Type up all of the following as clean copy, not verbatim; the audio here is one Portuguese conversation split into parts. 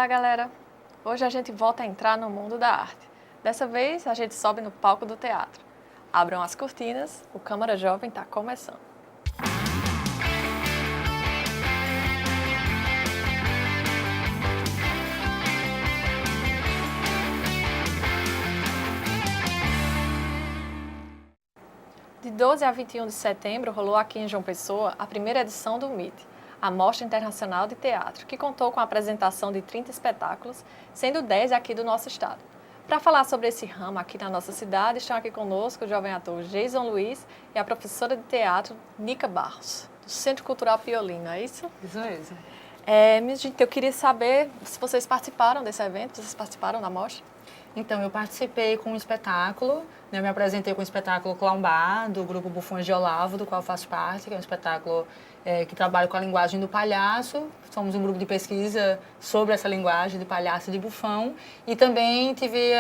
Olá, galera! Hoje a gente volta a entrar no mundo da arte. Dessa vez, a gente sobe no palco do teatro. Abram as cortinas, o Câmara Jovem está começando. De 12 a 21 de setembro, rolou aqui em João Pessoa a primeira edição do MIT, a Mostra Internacional de Teatro, que contou com a apresentação de 30 espetáculos, sendo 10 aqui do nosso estado. Para falar sobre esse ramo aqui na nossa cidade, estão aqui conosco o jovem ator Jason Luiz e a professora de teatro Nica Barros, do Centro Cultural Piolino, é isso? Isso mesmo. Minha gente, eu queria saber se vocês participaram desse evento, vocês participaram da mostra? Então, eu participei com um espetáculo, né, eu me apresentei com o espetáculo Clown Bar, do grupo Bufões de Olavo, do qual eu faço parte, que é um espetáculo que trabalha com a linguagem do palhaço. Somos um grupo de pesquisa sobre essa linguagem de palhaço e de bufão. E também tive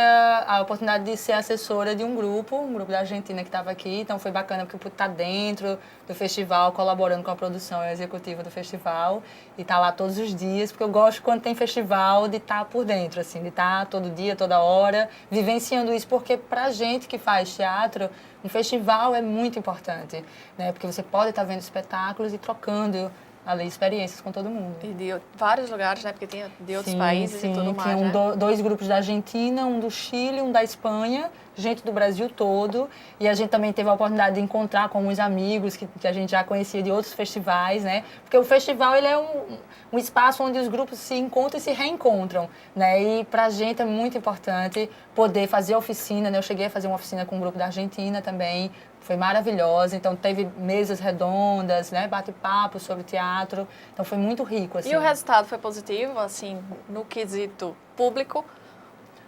a oportunidade de ser assessora de um grupo da Argentina que estava aqui. Então foi bacana porque eu pude estar dentro do festival, colaborando com a produção executiva do festival. E estar lá todos os dias, porque eu gosto quando tem festival de estar por dentro, assim, de estar todo dia, toda hora, vivenciando isso, porque pra gente que faz teatro, um festival é muito importante, né? Porque você pode estar vendo espetáculos e trocando ali experiências com todo mundo. E de vários lugares, né? Porque tinha de outros países e tudo mais, tinha né? dois grupos da Argentina, um do Chile, um da Espanha, gente do Brasil todo. E a gente também teve a oportunidade de encontrar com uns amigos que a gente já conhecia de outros festivais, né? Porque o festival, ele é um espaço onde os grupos se encontram e se reencontram, né? E pra gente é muito importante poder fazer oficina, né? Eu cheguei a fazer uma oficina com um grupo da Argentina também, foi maravilhosa. Então teve mesas redondas, né? Bate-papo sobre teatro. Então foi muito rico, assim. E o resultado foi positivo, assim, no quesito público?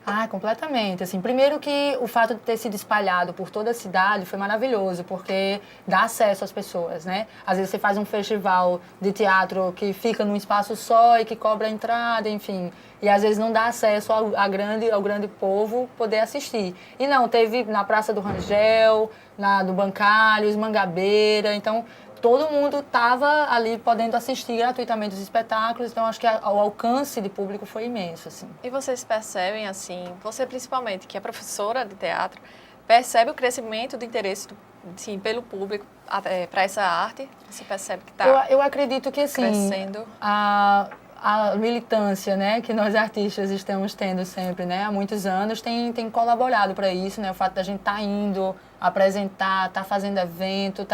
Ah, completamente. Assim, primeiro que o fato de ter sido espalhado por toda a cidade foi maravilhoso, porque dá acesso às pessoas, né? Às vezes você faz um festival de teatro que fica num espaço só e que cobra a entrada, enfim. E às vezes não dá acesso ao grande povo poder assistir. E não, teve na Praça do Rangel, do Bancários, Mangabeira, então todo mundo estava ali podendo assistir gratuitamente os espetáculos, então acho que o alcance de público foi imenso, assim. E vocês percebem, assim, você principalmente, que é professora de teatro, percebe o crescimento do interesse assim, pelo público para essa arte? Você percebe que está eu acredito que, assim, crescendo? A militância, né, que nós artistas estamos tendo sempre, né, há muitos anos, tem colaborado para isso, né, o fato da gente estar indo apresentar, estar fazendo evento,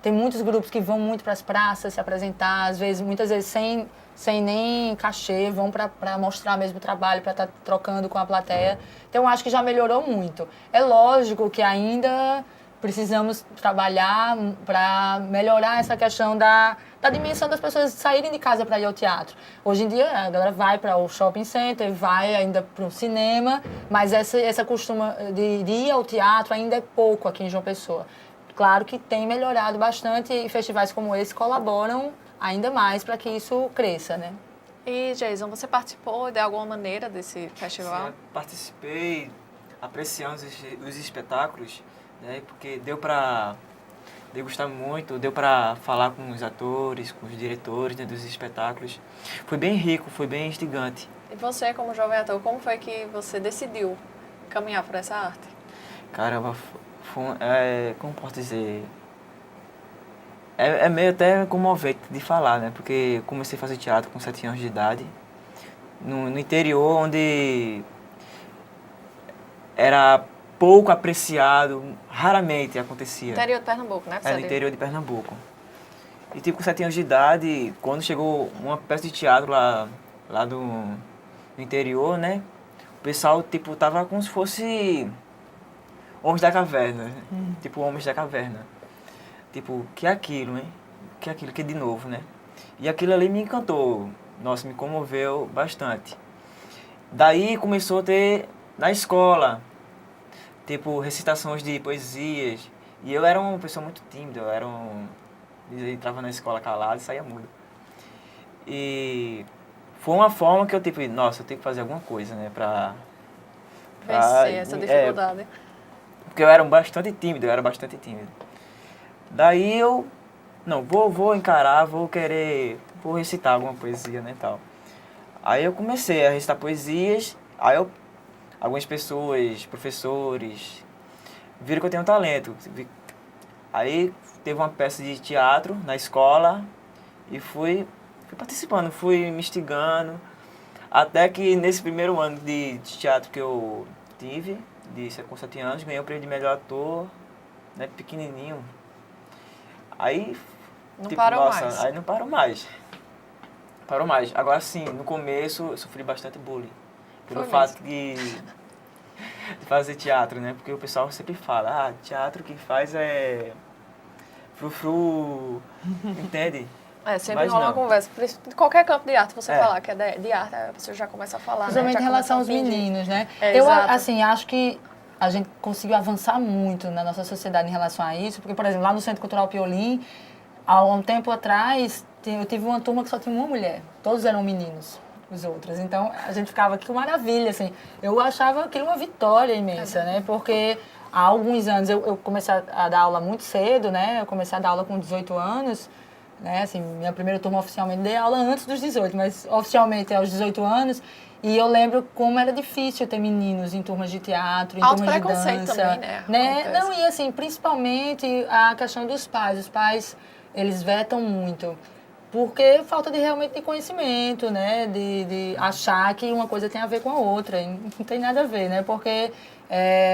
tem muitos grupos que vão muito para as praças se apresentar, muitas vezes sem nem cachê, vão para mostrar mesmo o trabalho, para estar trocando com a plateia. Então, eu acho que já melhorou muito. É lógico que ainda precisamos trabalhar para melhorar essa questão da dimensão das pessoas saírem de casa para ir ao teatro. Hoje em dia, a galera vai para o shopping center, vai ainda para o cinema, mas essa costuma de ir ao teatro ainda é pouco aqui em João Pessoa. Claro que tem melhorado bastante e festivais como esse colaboram ainda mais para que isso cresça, né? E, Jason, você participou de alguma maneira desse festival? Sim, eu participei apreciando os espetáculos, né, porque deu para degustar muito, deu para falar com os atores, com os diretores, né, dos espetáculos. Foi bem rico, foi bem instigante. E você, como jovem ator, como foi que você decidiu caminhar por essa arte? Caramba, como posso dizer? É meio até comovente de falar, né? Porque eu comecei a fazer teatro com 7 anos de idade, no interior, onde era pouco apreciado, raramente acontecia. Interior de Pernambuco, né? No interior de Pernambuco. E tipo, com 7 anos de idade, quando chegou uma peça de teatro lá no interior, né? O pessoal, tipo, tava como se fosse Homens da Caverna. Tipo, Homens da Caverna. Tipo, que é aquilo, hein? Que é aquilo, que é de novo, né? E aquilo ali me encantou. Nossa, me comoveu bastante. Daí começou a ter na escola, tipo, recitações de poesias. E eu era uma pessoa muito tímida, eu entrava na escola calado e saía mudo. E foi uma forma que eu, tipo, nossa, eu tenho que fazer alguma coisa, né, pra vencer essa dificuldade. Porque eu era bastante tímido. Daí eu, não, vou encarar, vou recitar alguma poesia, né, tal. Aí eu comecei a recitar poesias, algumas pessoas, professores, viram que eu tenho talento. Aí teve uma peça de teatro na escola e fui participando, fui me instigando, até que nesse primeiro ano de teatro que eu tive, com 7 anos, ganhei o prêmio de melhor ator, né, pequenininho. Aí, Não parou nossa, mais. aí não parou mais. Parou mais. Agora sim, no começo eu sofri bastante bullying. Pelo Foi fato de fazer teatro, né? Porque o pessoal sempre fala, teatro que faz é frufru, entende? Sempre Mas rola uma não. conversa. De qualquer campo de arte, você É. falar que é de arte, aí a pessoa já começa a falar, né? Principalmente Já em relação aos começa a fingir. meninos, né? Eu, Exato. assim, acho que a gente conseguiu avançar muito na nossa sociedade em relação a isso, porque, por exemplo, lá no Centro Cultural Piolim, há um tempo atrás, eu tive uma turma que só tinha uma mulher. Todos eram meninos, os outros. Então, a gente ficava, que maravilha, assim. Eu achava aquilo uma vitória imensa, né? Porque há alguns anos, eu comecei a dar aula muito cedo, né? Eu comecei a dar aula com 18 anos, né? Assim, minha primeira turma oficialmente dei aula antes dos 18, mas oficialmente aos 18 anos. E eu lembro como era difícil ter meninos em turmas de teatro, em turmas de Preconceito dança. também, né? Acontece. Não, e assim, principalmente a questão dos pais. Os pais, eles vetam muito. Porque falta realmente de conhecimento, né? De achar que uma coisa tem a ver com a outra. E não tem nada a ver, né? Porque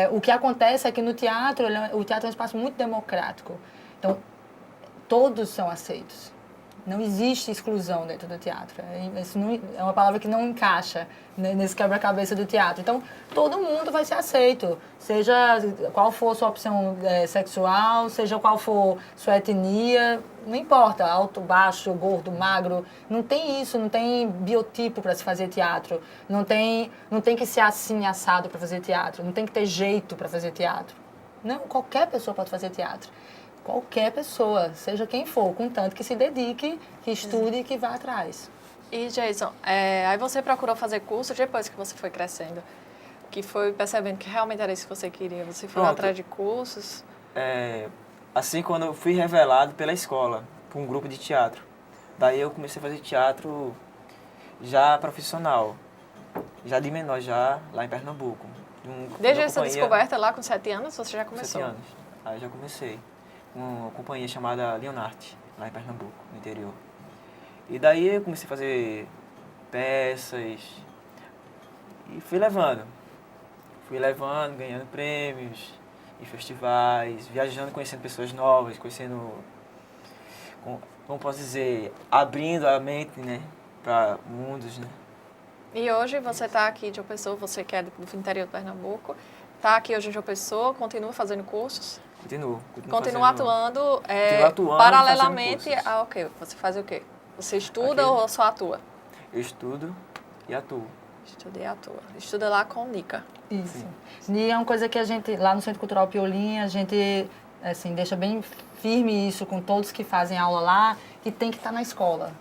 o que acontece é que no teatro, o teatro é um espaço muito democrático. Então, todos são aceitos. Não existe exclusão dentro do teatro. Isso não, é uma palavra que não encaixa nesse quebra-cabeça do teatro. Então, todo mundo vai ser aceito, seja qual for sua opção sexual, seja qual for sua etnia, não importa, alto, baixo, gordo, magro, não tem isso, não tem biotipo para se fazer teatro, não tem que ser assim, assado para fazer teatro, não tem que ter jeito para fazer teatro. Não, qualquer pessoa pode fazer teatro. Qualquer pessoa, seja quem for, contanto que se dedique, que estude e que vá atrás. E, Jason, aí você procurou fazer curso depois que você foi crescendo, que foi percebendo que realmente era isso que você queria. Você foi lá atrás de cursos? Assim, quando eu fui revelado pela escola, por um grupo de teatro. Daí eu comecei a fazer teatro já profissional, já de menor, já lá em Pernambuco. Desde essa descoberta lá com 7 anos, você já começou? 7 anos. Aí já comecei. Uma companhia chamada Leonarte, lá em Pernambuco, no interior. E daí eu comecei a fazer peças e fui levando. Ganhando prêmios em festivais, viajando, conhecendo pessoas novas, conhecendo, como posso dizer, abrindo a mente, né, para mundos, né. E hoje você está aqui de João Pessoa, você que é do interior de Pernambuco, está aqui hoje em João Pessoa, continua fazendo cursos? Continua atuando paralelamente ao quê? Você faz o quê? Você estuda ou só atua? Eu estudo e atuo. Estuda e atua. Estuda lá com Nica. Isso. Sim. E é uma coisa que a gente, lá no Centro Cultural Piolim, a gente assim, deixa bem firme isso com todos que fazem aula lá, que tem que estar na escola.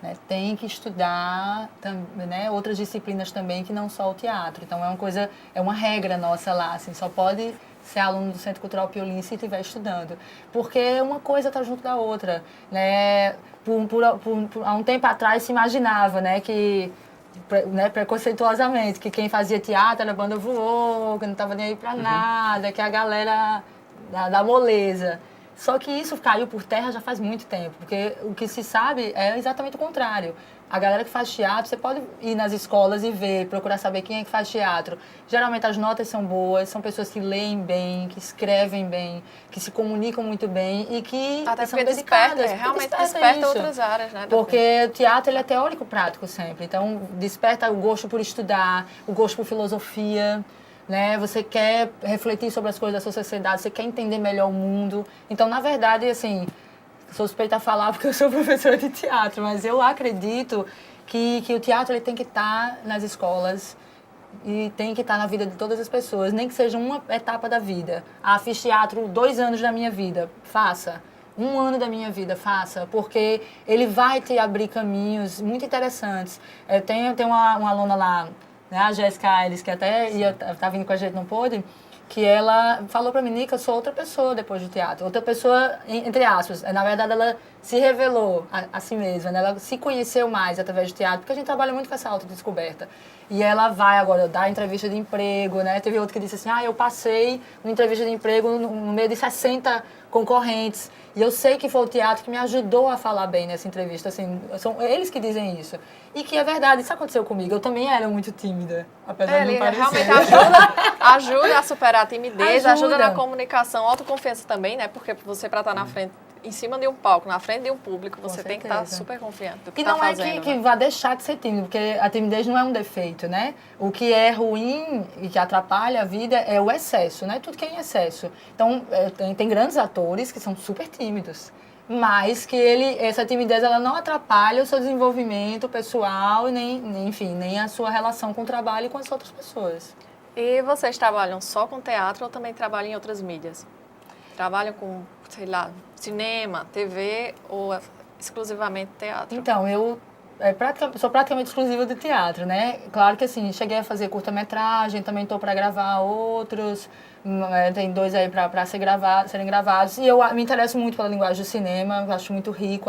Né? Tem que estudar né, outras disciplinas também que não só o teatro. Então é uma regra nossa lá, assim, só pode ser aluno do Centro Cultural Piolim se estiver estudando. Porque uma coisa está junto da outra. Né? Há um tempo atrás se imaginava, né, que, né, preconceituosamente, que quem fazia teatro era banda voou, que não estava nem aí para nada, que a galera da moleza. Só que isso caiu por terra já faz muito tempo, porque o que se sabe é exatamente o contrário. A galera que faz teatro, você pode ir nas escolas e ver, procurar saber quem é que faz teatro. Geralmente as notas são boas, são pessoas que leem bem, que escrevem bem, que se comunicam muito bem e que até são dedicadas. Realmente desperta outras áreas, né? Porque o teatro ele é teórico-prático sempre. Então, desperta o gosto por estudar, o gosto por filosofia. Né? Você quer refletir sobre as coisas da sua sociedade, você quer entender melhor o mundo. Então, na verdade, assim, sou suspeita a falar porque eu sou professora de teatro, mas eu acredito que o teatro ele tem que estar nas escolas e tem que estar na vida de todas as pessoas, nem que seja uma etapa da vida. Ah, fiz teatro 2 anos da minha vida, faça. 1 ano da minha vida, faça, porque ele vai te abrir caminhos muito interessantes. Eu tenho uma aluna lá, né, a Jéssica Aires, que até tá vindo com a gente, não pôde, que ela falou pra mim, Nica, eu sou outra pessoa depois do teatro. Outra pessoa, entre aspas. Na verdade, ela se revelou a si mesma, né? Ela se conheceu mais através do teatro, porque a gente trabalha muito com essa autodescoberta. E ela vai agora dar entrevista de emprego, né? Teve outro que disse assim, eu passei numa entrevista de emprego no meio de 60 concorrentes. E eu sei que foi o teatro que me ajudou a falar bem nessa entrevista. Assim, são eles que dizem isso. E que é verdade, isso aconteceu comigo. Eu também era muito tímida, apesar de não parecer. Realmente ajuda a superar a timidez, ajuda na comunicação, autoconfiança também, né? Porque você, para estar na frente, em cima de um palco, na frente de um público, você tem que estar super confiante do que está fazendo. E não é que vá deixar de ser tímido, porque a timidez não é um defeito, né? O que é ruim e que atrapalha a vida é o excesso, né? Tudo que é em excesso. Então, tem grandes atores que são super tímidos, mas que essa timidez ela não atrapalha o seu desenvolvimento pessoal e nem a sua relação com o trabalho e com as outras pessoas. E vocês trabalham só com teatro ou também trabalham em outras mídias? Trabalham com, sei lá, cinema, TV ou exclusivamente teatro? Então, eu sou praticamente exclusiva do teatro, né? Claro que assim, cheguei a fazer curta-metragem, também estou para gravar outros, tem 2 aí para serem gravados. E eu me interesso muito pela linguagem do cinema, eu acho muito rico,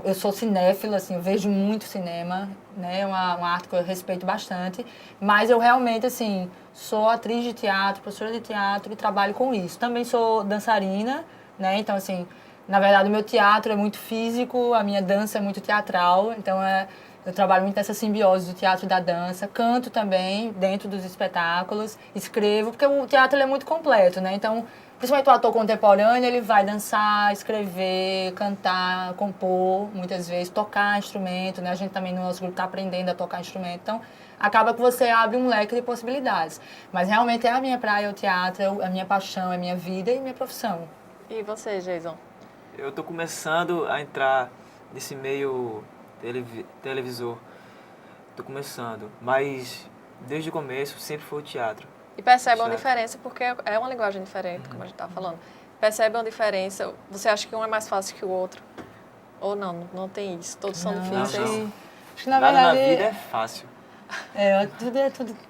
eu sou cinéfila, assim, eu vejo muito cinema, né? É uma arte que eu respeito bastante, mas eu realmente, assim, sou atriz de teatro, professora de teatro e trabalho com isso. Também sou dançarina, né? Então, assim, na verdade, o meu teatro é muito físico, a minha dança é muito teatral, então eu trabalho muito nessa simbiose do teatro e da dança. Canto também dentro dos espetáculos, escrevo, porque o teatro ele é muito completo, né? Então, principalmente o ator contemporâneo, ele vai dançar, escrever, cantar, compor, muitas vezes, tocar instrumento, né? A gente também no nosso grupo está aprendendo a tocar instrumento, então acaba que você abre um leque de possibilidades. Mas realmente é a minha praia, o teatro, a minha paixão, a minha vida e minha profissão. E você, Jason? Eu estou começando a entrar nesse meio televisor. Estou começando, mas desde o começo sempre foi o teatro. E percebam a diferença, porque é uma linguagem diferente, como a gente estava falando. Percebam a diferença. Você acha que um é mais fácil que o outro? Ou não? Não tem isso. Todos são difíceis. Não. Acho que, na verdade, nada na vida é fácil.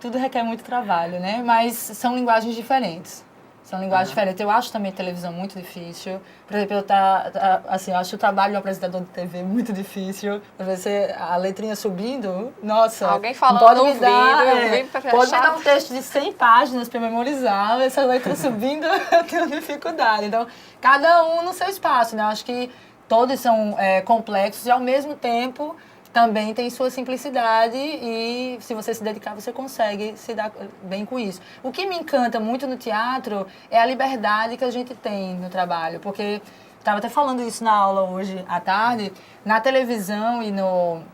Tudo requer muito trabalho, né? Mas são linguagens diferentes. São linguagens diferentes. Eu acho também televisão muito difícil. Por exemplo, eu acho o trabalho do apresentador de TV muito difícil. Você, a letrinha subindo, nossa. Alguém falando pode no me vídeo, pode me dar um texto de 100 páginas para memorizar. Essa letra subindo, eu tenho dificuldade. Então, cada um no seu espaço, né? Eu acho que todos são complexos e, ao mesmo tempo, também tem sua simplicidade e, se você se dedicar, você consegue se dar bem com isso. O que me encanta muito no teatro é a liberdade que a gente tem no trabalho, porque estava até falando isso na aula hoje à tarde, na televisão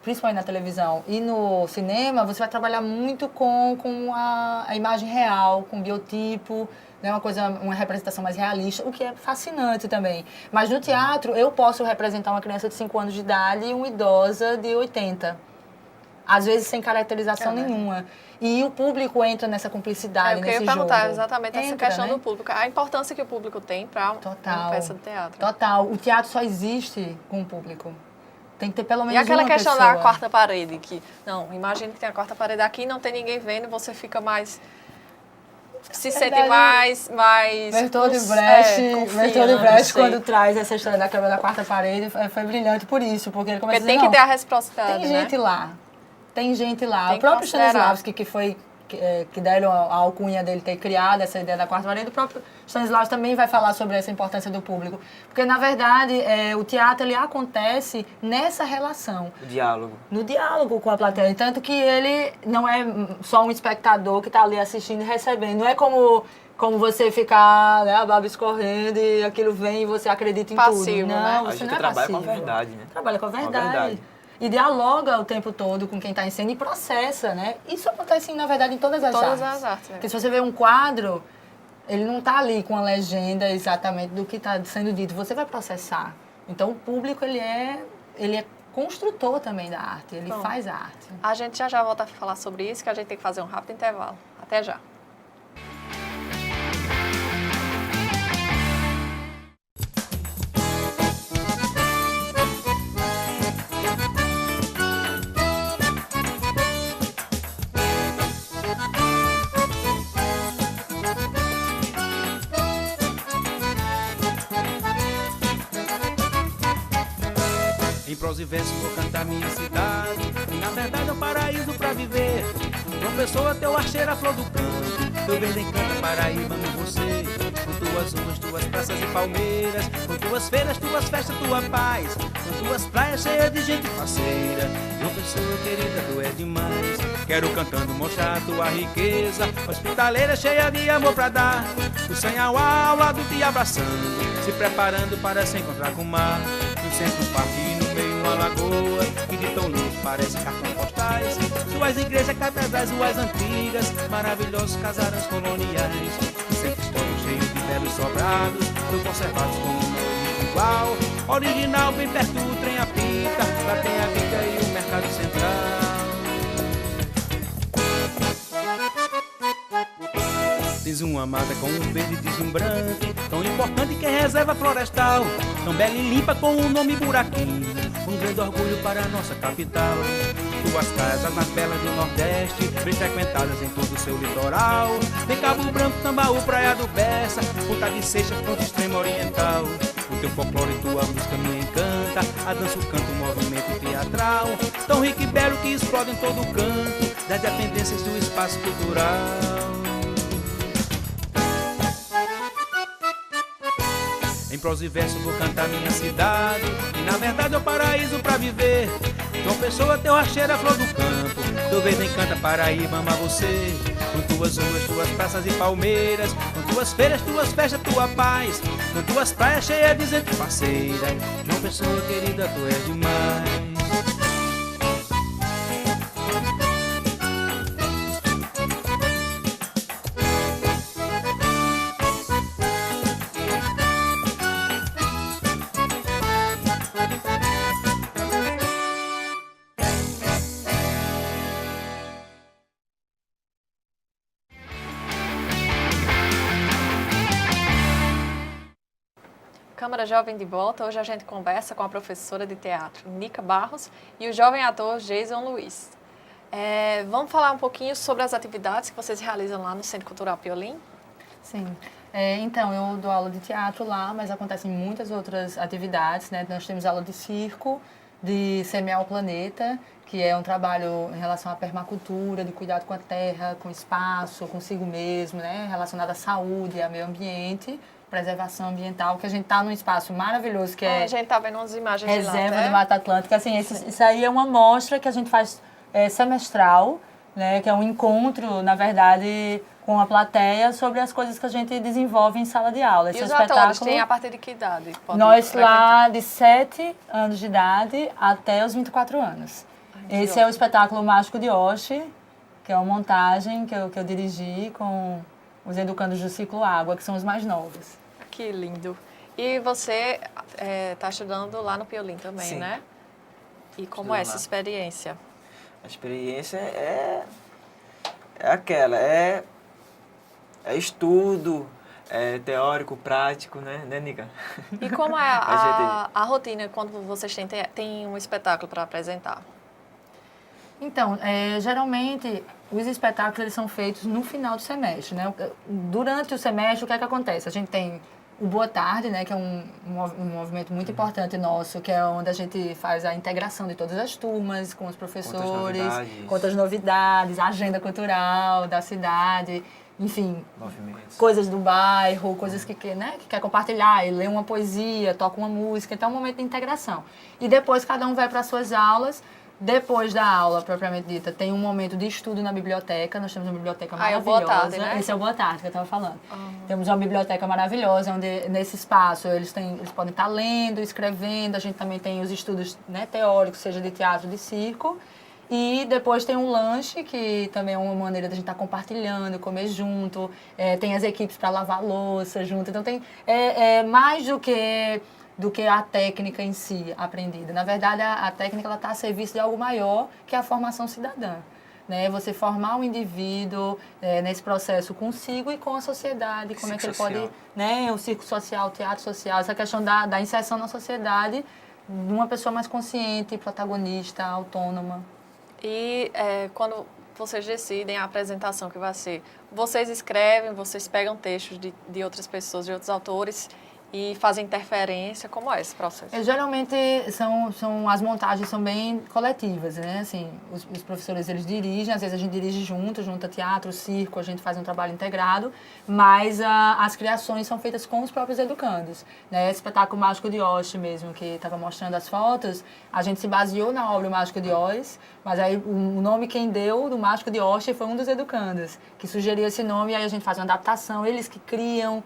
principalmente na televisão e no cinema, você vai trabalhar muito com a imagem real, com o biotipo, né, uma representação mais realista, o que é fascinante também. Mas no teatro, eu posso representar uma criança de 5 anos de idade e uma idosa de 80. Às vezes sem caracterização nenhuma. E o público entra nessa cumplicidade, nesse jogo. Eu queria perguntar exatamente essa questão do público. A importância que o público tem para uma peça de teatro. Total. O teatro só existe com o público. Tem que ter pelo menos uma pessoa. E aquela questão da quarta parede, que, imagina que tem a quarta parede aqui, não tem ninguém vendo, você fica mais... Se sente mais Bertold Brecht, quando traz essa história da quebra da quarta parede, foi brilhante por isso, porque ele começa a dizer, tem que ter a reciprocidade, tem gente lá. Tem gente lá. Tem o próprio Stanislavski, que deram a alcunha dele ter criado essa ideia da quarta parede, o próprio Stanislavski também vai falar sobre essa importância do público. Porque, na verdade, o teatro ele acontece nessa relação. No diálogo com a plateia. Tanto que ele não é só um espectador que está ali assistindo e recebendo. Não é como você ficar, né, a baba escorrendo e aquilo vem e você acredita em passivo, tudo. Não, né? você a não é trabalha passivo. com a verdade, né? Trabalha com a verdade. E dialoga o tempo todo com quem está em cena e processa, né? Isso acontece, na verdade, em todas as artes. Porque se você vê um quadro, ele não está ali com a legenda exatamente do que está sendo dito. Você vai processar. Então, o público, ele é construtor também da arte. Ele faz a arte. A gente já volta a falar sobre isso, que a gente tem que fazer um rápido intervalo. Até já. prosa e verso vou cantar minha cidade, e na verdade é um paraíso pra viver. João Pessoa, teu ar cheira a flor do campo, teu verde encanta Paraíba, amo você. Com tuas ruas, tuas praças e palmeiras, com tuas feiras, tuas festas, tua paz, com tuas praias cheias de gente faceira. João Pessoa, querida, tu és demais. Quero cantando mostrar a tua riqueza, hospitaleira cheia de amor pra dar. O sanhal ao lado te abraçando, se preparando para se encontrar com o mar. No centro um parque e no meio uma lagoa, que de tão longe parece cartão postais. Suas igrejas, catedrais, ruas antigas, maravilhosos casarões coloniais. Sempre estão cheios de belos sobrados, tão conservados como não igual. Original, bem perto do trem apita, lá tem a Vita e o Mercado Central. Tens uma mata com um verde deslumbrante, tão importante que é reserva florestal, tão bela e limpa com o nome Buraquinho, um grande orgulho para a nossa capital. Tuas casas nas belas do Nordeste, bem frequentadas em todo o seu litoral. Tem Cabo Branco, Tambaú, Praia do Bessa, Ponta de Seixas, ponto extremo oriental. O teu folclore e tua música me encanta, a dança, o canto, o movimento teatral, tão rico e belo que explode em todo o canto das dependências do espaço cultural. Em prosa e verso vou cantar minha cidade, e na verdade é o paraíso pra viver. João Pessoa, teu ar cheira a flor do campo, teu verde encanta Paraíba, ama você. Com tuas ruas, tuas praças e palmeiras, com tuas feiras, tuas festas, tua paz, com tuas praias cheias de gente parceira. João Pessoa, querida, tu és demais. Câmara Jovem de volta. Hoje a gente conversa com a professora de teatro Nica Barros e o jovem ator Jason Luiz. Vamos falar um pouquinho sobre as atividades que vocês realizam lá no Centro Cultural Piolim? Sim. Então, eu dou aula de teatro lá, mas acontecem muitas outras atividades, né? Nós temos aula de circo, de semear o planeta, que é um trabalho em relação à permacultura, de cuidado com a terra, com o espaço, consigo mesmo, né? Relacionado à saúde, ao meio ambiente, preservação ambiental, que a gente está num espaço maravilhoso, que é... A gente está vendo umas imagens Reserva de lá, de Mata Atlântica. Assim, isso aí é uma mostra que a gente faz semestral, né? Que é um encontro, na verdade, com a plateia sobre as coisas que a gente desenvolve em sala de aula. E os atores têm a partir de que idade? Nós lá de 7 anos de idade até os 24 anos. Esse é o espetáculo Mágico de Oz, que é uma montagem que eu dirigi com os educandos do Ciclo Água, que são os mais novos. Que lindo. E você está estudando lá no Piolim também, Sim. né? E como é essa experiência? A experiência é aquela, é estudo, é teórico, prático, né, Nica? E como é a rotina quando vocês têm um espetáculo para apresentar? Então, geralmente, os espetáculos eles são feitos no final do semestre, né? Durante o semestre, o que é que acontece? A gente tem o Boa Tarde, né? Que é um movimento muito importante nosso, que é onde a gente faz a integração de todas as turmas, com os professores, conta as novidades, a agenda cultural da cidade, enfim, coisas do bairro, coisas que quer compartilhar, e lê uma poesia, toca uma música, então é um momento de integração. E depois cada um vai para as suas aulas. Depois da aula, propriamente dita, tem um momento de estudo na biblioteca. Nós temos uma biblioteca maravilhosa. É o Boa Tarde, né? Esse é o Boa Tarde que eu estava falando. Temos uma biblioteca maravilhosa, onde nesse espaço eles podem estar lendo, escrevendo. A gente também tem os estudos, né, teóricos, seja de teatro, de circo. E depois tem um lanche, que também é uma maneira da gente estar compartilhando, comer junto. Tem as equipes para lavar a louça junto. Então tem mais do que a técnica em si aprendida. Na verdade, a técnica está a serviço de algo maior, que é a formação cidadã. Né? Você formar o indivíduo nesse processo consigo e com a sociedade, como é que ele pode... Né? O circo social, o teatro social, essa questão da inserção na sociedade de uma pessoa mais consciente, protagonista, autônoma. E quando vocês decidem a apresentação que vai ser, vocês escrevem, vocês pegam textos de outras pessoas, de outros autores, e fazem interferência? Como é esse processo? Geralmente as montagens são bem coletivas, né? Assim, os professores eles dirigem, às vezes a gente dirige junta teatro, circo, a gente faz um trabalho integrado, mas as criações são feitas com os próprios educandos, né? Esse espetáculo Mágico de Oz mesmo, que estava mostrando as fotos, a gente se baseou na obra O Mágico de Oz, mas aí o nome quem deu do Mágico de Oz foi um dos educandos, que sugeriu esse nome, e aí a gente faz uma adaptação, eles que criam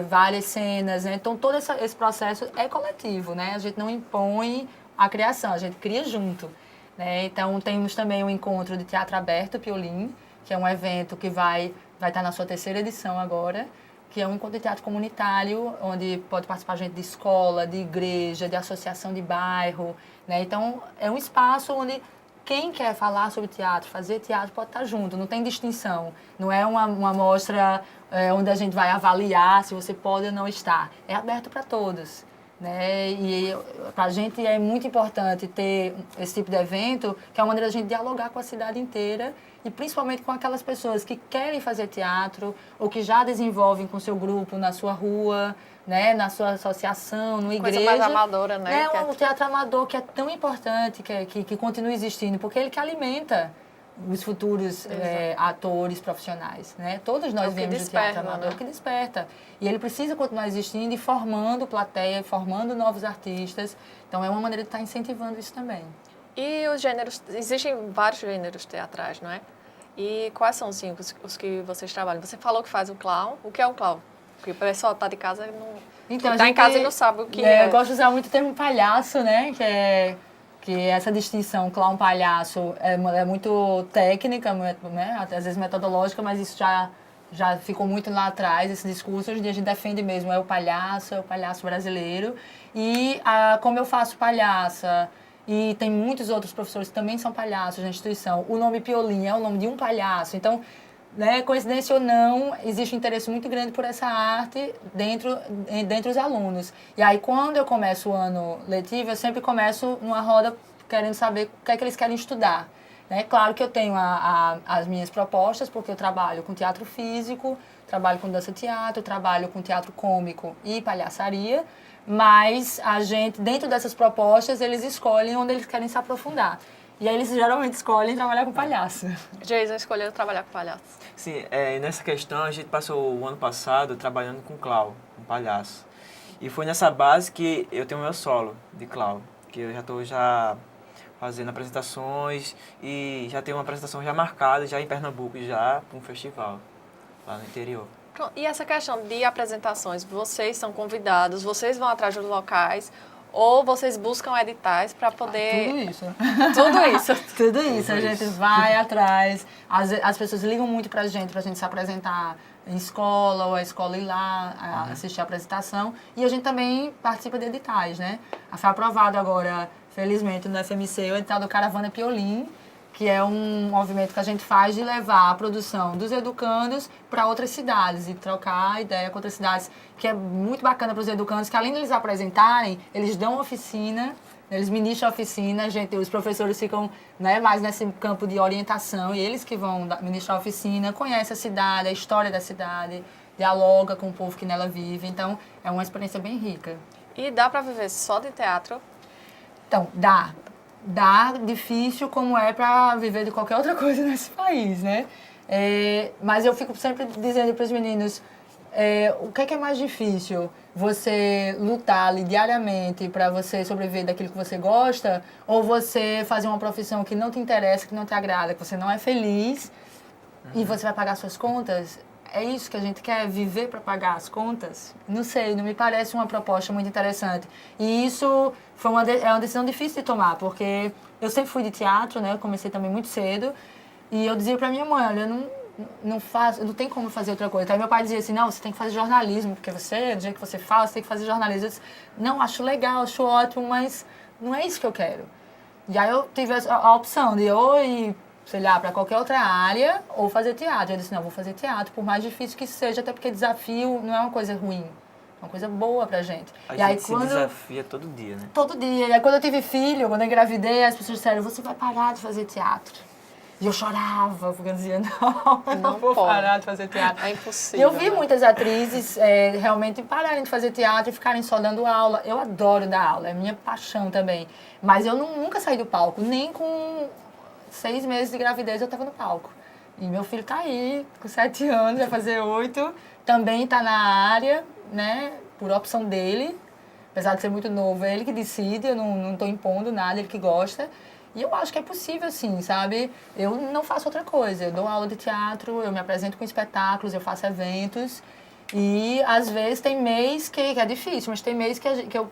várias cenas, né? Então todo esse processo é coletivo, né? A gente não impõe a criação, a gente cria junto, né? Então temos também um encontro de teatro aberto Piolim, que é um evento que vai estar na sua 3ª edição agora, que é um encontro de teatro comunitário, onde pode participar gente de escola, de igreja, de associação de bairro, né? Então é um espaço onde quem quer falar sobre teatro, fazer teatro, pode estar junto, não tem distinção. Não é uma mostra onde a gente vai avaliar se você pode ou não estar. É aberto para todos, né? E para a gente é muito importante ter esse tipo de evento, que é uma maneira de a gente dialogar com a cidade inteira e principalmente com aquelas pessoas que querem fazer teatro ou que já desenvolvem com seu grupo na sua rua, né, na sua associação, numa igreja. Coisa mais amadora, né? O teatro amador que é tão importante, que continue existindo, porque ele que alimenta os futuros atores profissionais, né? Todos nós viemos do teatro amador, né? Que desperta. E ele precisa continuar existindo e formando plateia, formando novos artistas. Então é uma maneira de estar incentivando isso também. E os gêneros, existem vários gêneros teatrais, não é? E quais são os que vocês trabalham? Você falou que faz o clown. O que é o clown? Porque o pessoal está de casa e não... Então, está em casa e não sabe o que é. Eu gosto de usar muito o termo palhaço, né? Que essa distinção clown-palhaço é muito técnica, né? Às vezes metodológica, mas isso já ficou muito lá atrás, esse discurso. Hoje em dia a gente defende mesmo, é o palhaço brasileiro. E como eu faço palhaça, e tem muitos outros professores que também são palhaços na instituição, o nome Piolim é o nome de um palhaço. Então, né, coincidência ou não, existe um interesse muito grande por essa arte dentro os alunos. E aí, quando eu começo o ano letivo, eu sempre começo numa roda querendo saber o que é que eles querem estudar. Né? Claro que eu tenho as minhas propostas, porque eu trabalho com teatro físico, trabalho com dança-teatro, trabalho com teatro cômico e palhaçaria, mas a gente, dentro dessas propostas, eles escolhem onde eles querem se aprofundar. E aí eles geralmente escolhem trabalhar com palhaço. Jason escolheu trabalhar com palhaço. Sim, nessa questão a gente passou o ano passado trabalhando com clown, com palhaço. E foi nessa base que eu tenho o meu solo de clown, que eu já estou fazendo apresentações e já tenho uma apresentação já marcada já em Pernambuco, já para um festival lá no interior. E essa questão de apresentações, vocês são convidados, vocês vão atrás dos locais ou vocês buscam editais para poder... Tudo isso. Tudo isso. Tudo isso. A gente vai atrás. As pessoas ligam muito pra gente se apresentar em escola, ou a escola ir lá assistir a apresentação. E a gente também participa de editais, né? Foi aprovado agora, felizmente, no FMC, o edital do Caravana Piolim, que é um movimento que a gente faz de levar a produção dos educandos para outras cidades e trocar ideia com outras cidades, que é muito bacana para os educandos, que além de eles apresentarem, eles dão oficina, eles ministram a oficina, os professores ficam, né, mais nesse campo de orientação, e eles que vão ministrar a oficina, conhecem a cidade, a história da cidade, dialoga com o povo que nela vive, então é uma experiência bem rica. E dá para viver só de teatro? Então, dá difícil como é para viver de qualquer outra coisa nesse país, né? Mas eu fico sempre dizendo para os meninos, o que é mais difícil? Você lutar ali diariamente para você sobreviver daquilo que você gosta ou você fazer uma profissão que não te interessa, que não te agrada, que você não é feliz e você vai pagar suas contas? É isso que a gente quer, viver para pagar as contas? Não sei, não me parece uma proposta muito interessante. E isso foi uma decisão difícil de tomar, porque eu sempre fui de teatro, né? Eu comecei também muito cedo. E eu dizia para minha mãe, olha, não tem como fazer outra coisa. Aí meu pai dizia assim, não, você tem que fazer jornalismo, porque você, do jeito que você fala, você tem que fazer jornalismo. Eu disse, não, acho legal, acho ótimo, mas não é isso que eu quero. E aí eu tive a opção de ou ir, sei lá, para qualquer outra área ou fazer teatro. Eu disse, não, vou fazer teatro, por mais difícil que seja, até porque desafio não é uma coisa ruim, é uma coisa boa pra gente. A gente se desafia todo dia, né? Todo dia. E aí quando eu tive filho, quando eu engravidei, as pessoas disseram, você vai parar de fazer teatro. E eu chorava, porque eu dizia, não, eu não vou pode. parar de fazer teatro. É E impossível. eu vi né? muitas atrizes realmente pararem de fazer teatro e ficarem só dando aula. Eu adoro dar aula, é minha paixão também. Mas eu nunca saí do palco, nem com 6 meses de gravidez eu estava no palco. E meu filho está aí, com 7 anos, vai fazer 8, também está na área, né, por opção dele. Apesar de ser muito novo, é ele que decide, eu não estou impondo nada, ele que gosta. E eu acho que é possível, sim, sabe? Eu não faço outra coisa. Eu dou aula de teatro, eu me apresento com espetáculos, eu faço eventos. E, às vezes, tem mês que é difícil, mas tem mês que eu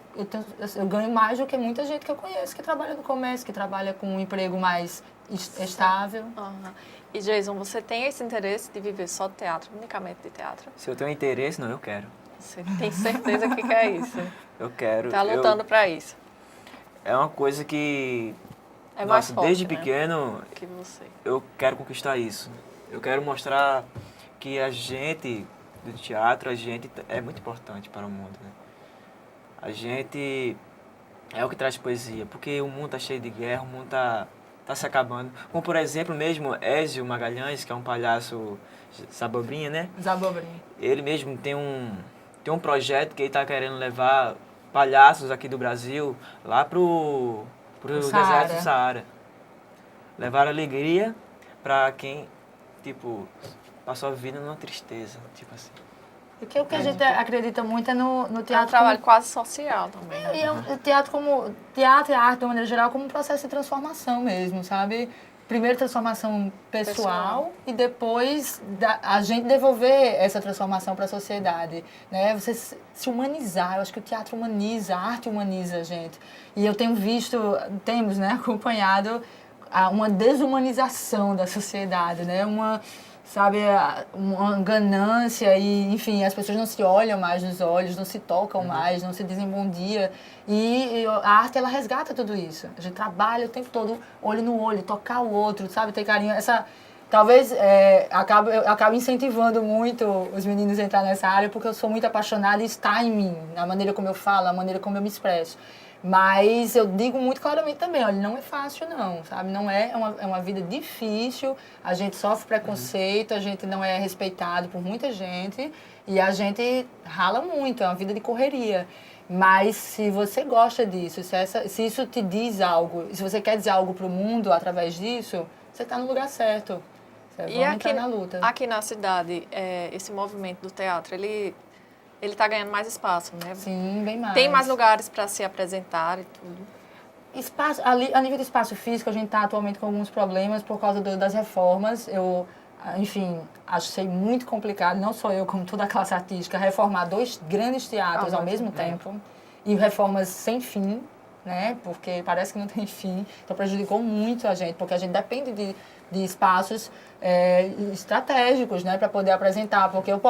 ganho mais do que muita gente que eu conheço, que trabalha no comércio, que trabalha com um emprego mais estável. Aham. E, Jason, você tem esse interesse de viver só de teatro, unicamente de teatro? Se eu tenho interesse, não, eu quero. Você tem certeza que quer isso? Eu quero. Tá lutando pra isso. É uma coisa que, É mais nossa, forte, desde né? pequeno, Que você. eu quero conquistar isso. Eu quero mostrar que a gente do teatro, a gente é muito importante para o mundo, né? A gente é o que traz poesia, porque o mundo tá cheio de guerra, o mundo tá se acabando. Como, por exemplo, mesmo Ézio Magalhães, que é um palhaço sabobrinha, né? Zabobrinha. Ele mesmo tem um projeto que ele está querendo levar palhaços aqui do Brasil lá pro deserto do Saara. Levar alegria para quem, tipo, passou a vida numa tristeza, tipo assim. Porque o que a gente acredita muito é no É um teatro. trabalho quase social também. Né? E é o teatro e a arte, de uma maneira geral, como um processo de transformação mesmo, sabe? Primeiro transformação pessoal e depois a gente devolver essa transformação para a sociedade, né? Você se humanizar, eu acho que o teatro humaniza, a arte humaniza a gente. E eu tenho temos, né, acompanhado uma desumanização da sociedade, né? Uma ganância e, enfim, as pessoas não se olham mais nos olhos, não se tocam mais, não se dizem bom dia. E a arte, ela resgata tudo isso. A gente trabalha o tempo todo, olho no olho, tocar o outro, sabe? Ter carinho. Talvez eu acabe incentivando muito os meninos a entrar nessa área, porque eu sou muito apaixonada e está em mim, na maneira como eu falo, na maneira como eu me expresso. Mas eu digo muito claramente também, olha, não é fácil não, sabe? Não é uma vida difícil, a gente sofre preconceito, a gente não é respeitado por muita gente e a gente rala muito, é uma vida de correria. Mas se você gosta disso, se isso te diz algo, se você quer dizer algo para o mundo através disso, você está no lugar certo. Você vai entrar na luta. Aqui na cidade, esse movimento do teatro, ele está ganhando mais espaço, né? Sim, bem mais. Tem mais lugares para se apresentar e tudo. Espaço, a nível de espaço físico, a gente está atualmente com alguns problemas por causa das reformas. Enfim, achei muito complicado, não só eu, como toda a classe artística, reformar 2 grandes teatros ao mesmo tempo. E reformas sem fim, né? Porque parece que não tem fim. Então prejudicou muito a gente, porque a gente depende de espaços estratégicos, né, para poder apresentar, porque eu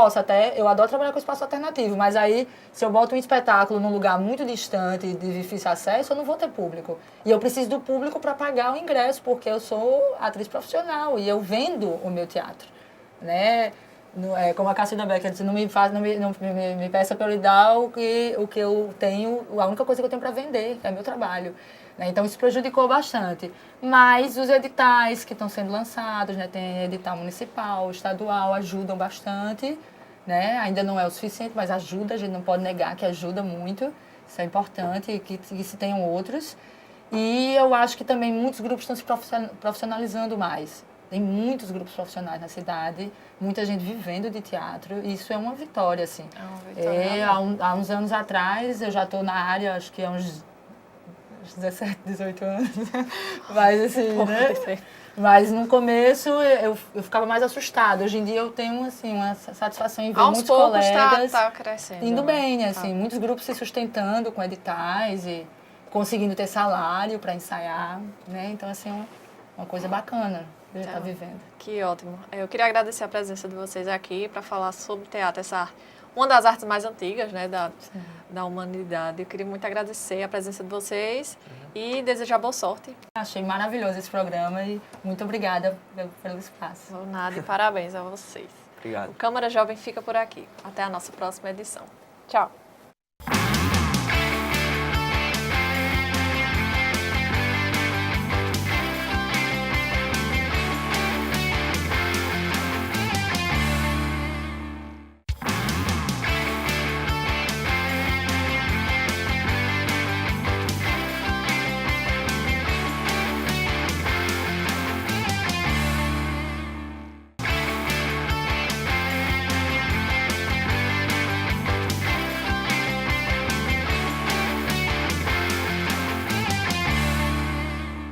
adoro trabalhar com espaço alternativo, mas aí se eu boto um espetáculo num lugar muito distante, de difícil acesso, eu não vou ter público. E eu preciso do público para pagar o ingresso, porque eu sou atriz profissional e eu vendo o meu teatro, né? Como a Cássia Becker disse, não me peça para eu lhe dar o que eu tenho, a única coisa que eu tenho para vender, é meu trabalho. Então, isso prejudicou bastante. Mas os editais que estão sendo lançados, né, tem edital municipal, estadual, ajudam bastante. Né? Ainda não é o suficiente, mas ajuda, a gente não pode negar que ajuda muito. Isso é importante e que se tenham outros. E eu acho que também muitos grupos estão se profissionalizando mais. Tem muitos grupos profissionais na cidade, muita gente vivendo de teatro, e isso é uma vitória, assim. É uma vitória. Há uns anos atrás, eu já estou na área, acho que há uns 17, 18 anos, mas assim, né? Mas no começo eu ficava mais assustada. Hoje em dia eu tenho assim, uma satisfação em ver muitos colegas tá crescendo, indo bem, né? assim, muitos grupos se sustentando com editais e conseguindo ter salário para ensaiar, né? Então, assim, uma coisa bacana de estar vivendo. Que ótimo. Eu queria agradecer a presença de vocês aqui para falar sobre teatro, uma das artes mais antigas, né, da humanidade. Eu queria muito agradecer a presença de vocês e desejar boa sorte. Achei maravilhoso esse programa e muito obrigada pelo espaço. Não, nada, e parabéns a vocês. Obrigado. O Câmara Jovem fica por aqui. Até a nossa próxima edição. Tchau.